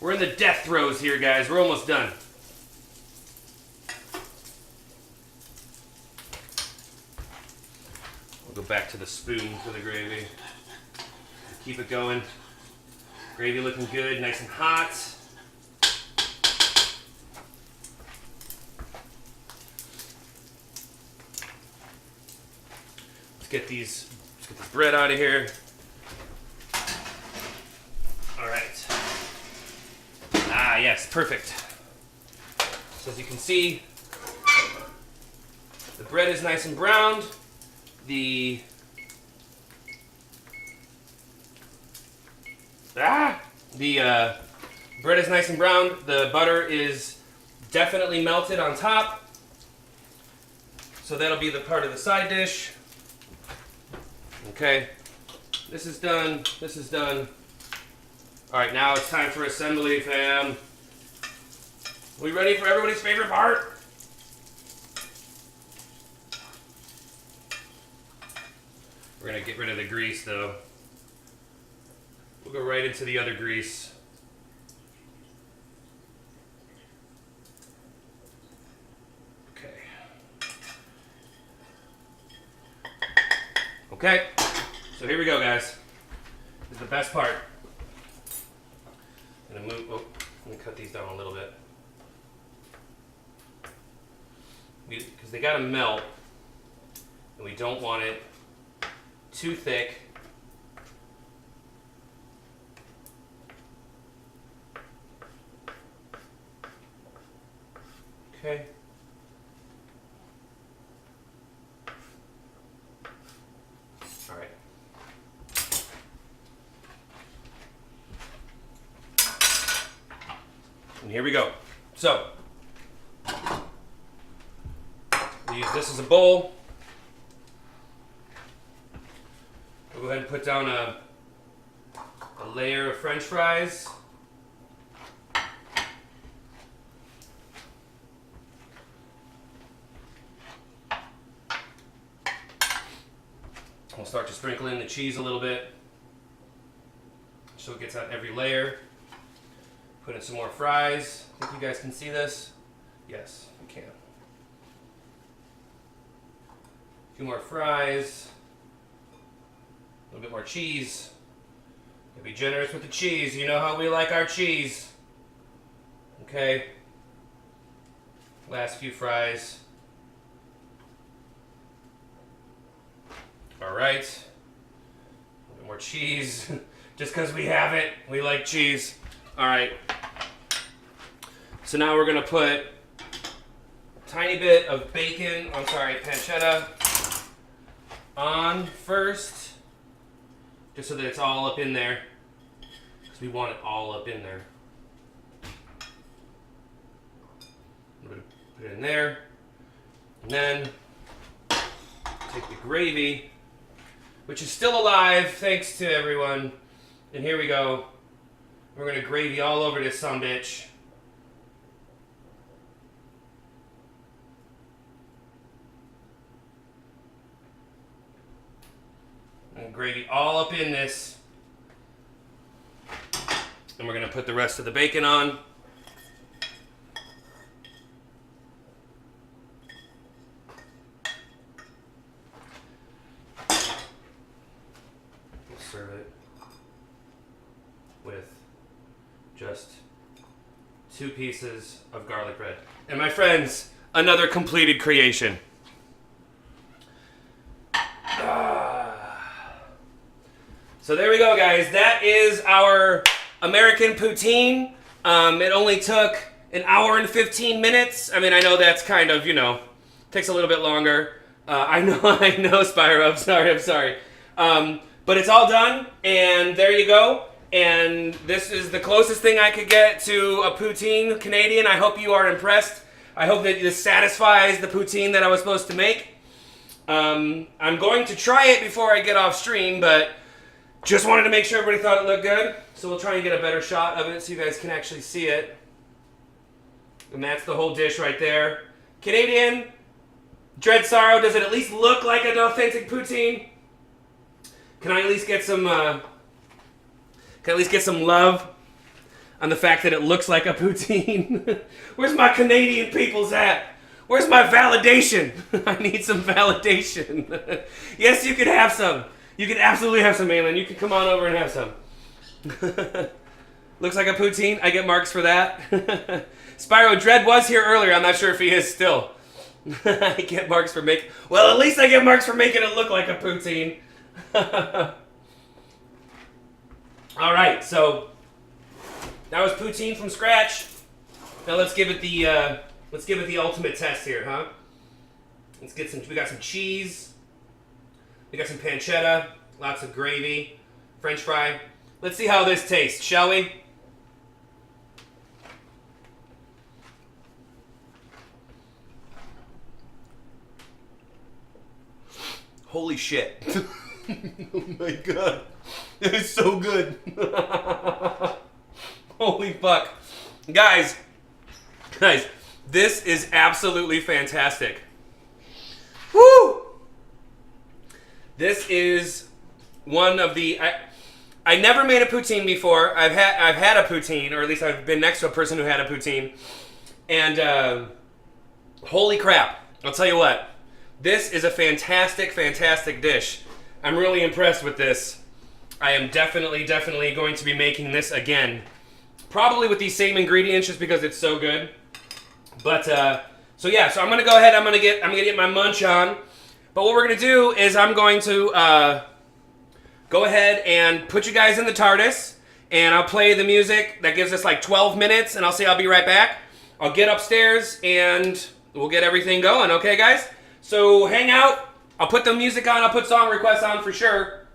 We're in the death throes here, guys. We're almost done. We'll go back to the spoon for the gravy. Keep it going. Gravy looking good, nice and hot. Let's get this bread out of here. All right. Ah, yes, perfect. So as you can see, the bread is nice and browned. The bread is nice and browned. The butter is definitely melted on top. So that'll be the part of the side dish. Okay, this is done, this is done. All right, now it's time for assembly, fam. We ready for everybody's favorite part? We're gonna get rid of the grease, though. We'll go right into the other grease. Okay. Okay, so here we go, guys. This is the best part. I'm gonna move. Oh, let me cut these down a little bit. Because they gotta melt, and we don't want it too thick. Okay. All right. And here we go. So, we use this as a bowl. We'll go ahead and put down a layer of French fries. We'll start to sprinkle in the cheese a little bit so it gets on every layer. Put in some more fries. I think you guys can see this. Yes, you can. A few more fries. A little bit more cheese. Be generous with the cheese. You know how we like our cheese. Okay. Last few fries. All right. A little bit more cheese. Just because we have it, we like cheese. All right. So now we're going to put a tiny bit of bacon, pancetta on first. Just so that it's all up in there. Because we want it all up in there. I'm going to put it in there. And then take the gravy, which is still alive, thanks to everyone. And here we go. We're going to gravy all over this sumbitch. And gravy all up in this. And we're going to put the rest of the bacon on. We'll serve it with just 2 pieces of garlic bread. And my friends, another completed creation. So there we go, guys. That is our American poutine. It only took an hour and 15 minutes. I mean, I know that's kind of, takes a little bit longer. I know, Spyro. I'm sorry. But it's all done, and there you go. And this is the closest thing I could get to a poutine Canadian. I hope you are impressed. I hope that this satisfies the poutine that I was supposed to make. I'm going to try it before I get off stream, but just wanted to make sure everybody thought it looked good. So we'll try and get a better shot of it so you guys can actually see it. And that's the whole dish right there. Canadian, Dread Sorrow, does it at least look like an authentic poutine? Can I at least get some love on the fact that it looks like a poutine? Where's my Canadian peoples at? Where's my validation? I need some validation. Yes, you could have some. You can absolutely have some, Malin. You can come on over and have some. Looks like a poutine. I get marks for that. Spyro Dread was here earlier. I'm not sure if he is still. I get marks for making... Well, at least I get marks for making it look like a poutine. All right, so that was poutine from scratch. Now let's give it the ultimate test here, huh? Let's get some. We got some cheese. We got some pancetta, lots of gravy, French fry. Let's see how this tastes, shall we? Holy shit. Oh my god. It is so good. Holy fuck. Guys, this is absolutely fantastic. Woo! This is one of the... I never made a poutine before. I've had a poutine, or at least I've been next to a person who had a poutine. And holy crap! I'll tell you what. This is a fantastic, fantastic dish. I'm really impressed with this. I am definitely going to be making this again. Probably with these same ingredients, just because it's so good. But so yeah, so I'm gonna go ahead. I'm gonna get my munch on. But what we're gonna do is I'm going to go ahead and put you guys in the TARDIS, and I'll play the music. That gives us like 12 minutes, and I'll be right back. I'll get upstairs, and we'll get everything going. Okay, guys? So hang out. I'll put the music on. I'll put song requests on for sure.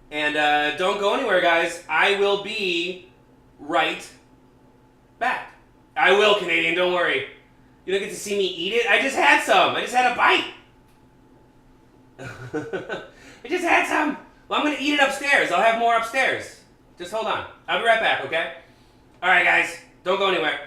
And don't go anywhere, guys. I will be right back. I will, Canadian. Don't worry. You don't get to see me eat it. I just had some. I just had a bite. I just had some. Well, I'm going to eat it upstairs. I'll have more upstairs. Just hold on. I'll be right back, okay? All right, guys. Don't go anywhere.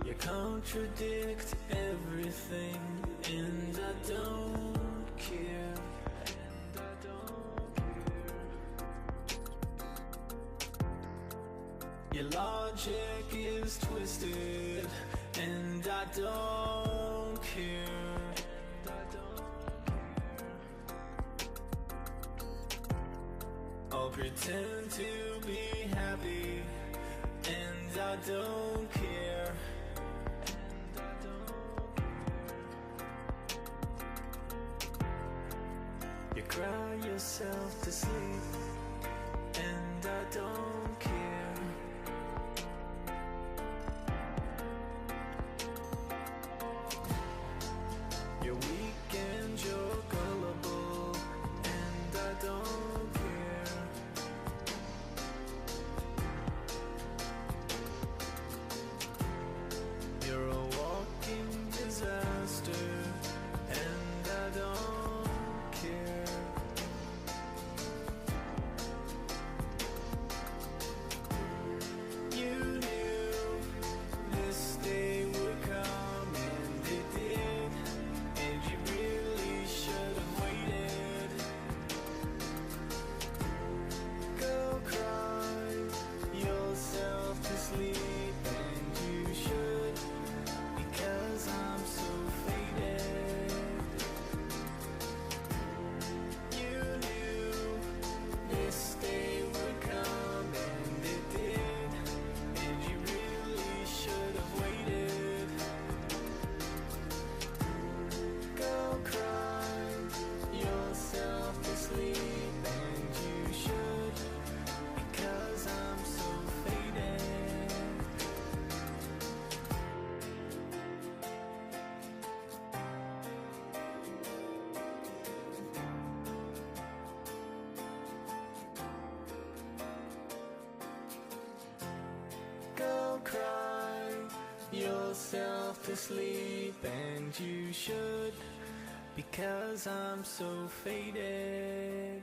You contradict everything, and I don't care. Your logic is twisted, and I don't care. I'll pretend to be happy, and I don't care. You cry yourself to sleep, and I don't care. You're weak and you're gullible, and I don't care. You're a walking disaster, and I don't care. You knew this day would come, and it did, and you really should have waited. Go cry yourself to sleep, and you should, because I'm so faded. You knew this day would come, and it did, and you really should have waited. Go cry yourself to sleep, and you should, because I'm so faded. Go cry yourself to sleep, and you should, because I'm so faded.